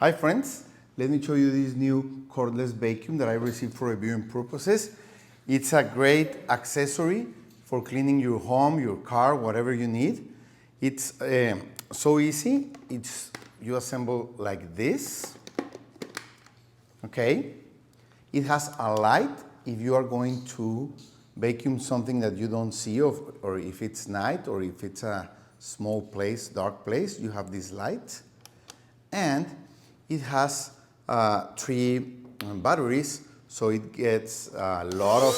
Hi friends, let me show you this new cordless vacuum that I received for reviewing purposes. It's a great accessory for cleaning your home, your car, whatever you need. It's so easy. You assemble like this, okay? It has a light if you are going to vacuum something that you don't see, or if it's night, or if it's a small place, dark place, you have this light. And it has 3 batteries, so it gets a lot of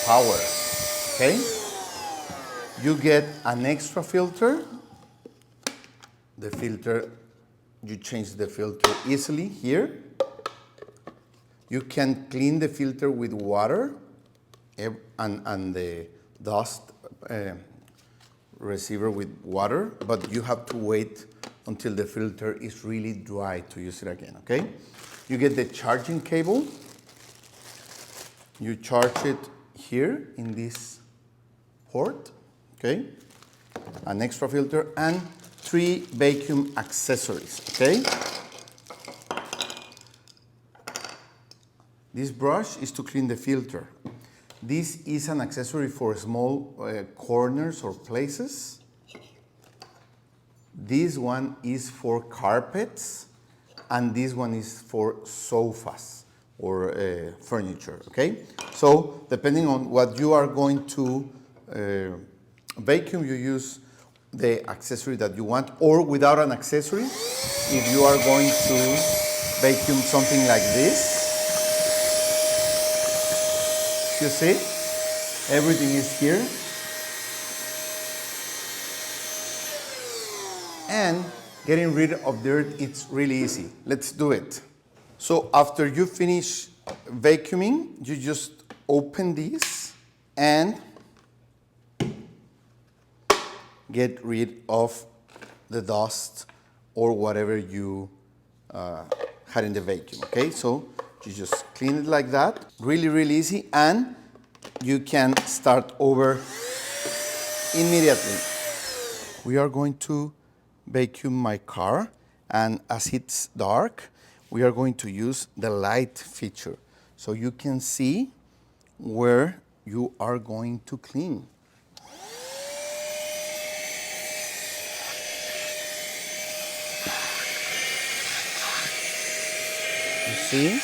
power, okay? You get an extra filter. The filter, you change the filter easily here. You can clean the filter with water and the dust receiver with water, but you have to wait until the filter is really dry to use it again, okay? You get the charging cable. You charge it here in this port, okay? An extra filter and 3 vacuum accessories, okay? This brush is to clean the filter. This is an accessory for small corners or places. This one is for carpets, and this one is for sofas or furniture, okay? So depending on what you are going to vacuum, you use the accessory that you want, or without an accessory, if you are going to vacuum something like this. You see, everything is here. And getting rid of dirt, it's really easy. Let's do it. So after you finish vacuuming, you just open this and get rid of the dust or whatever you had in the vacuum, okay? So you just clean it like that. Really, really easy, and you can start over immediately. We are going to vacuum my car, and as it's dark, we are going to use the light feature so you can see where you are going to clean. You see?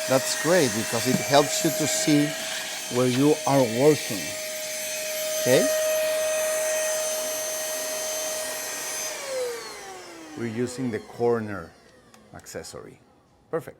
That's great because it helps you to see where you are working, okay? We're using the corner accessory. Perfect.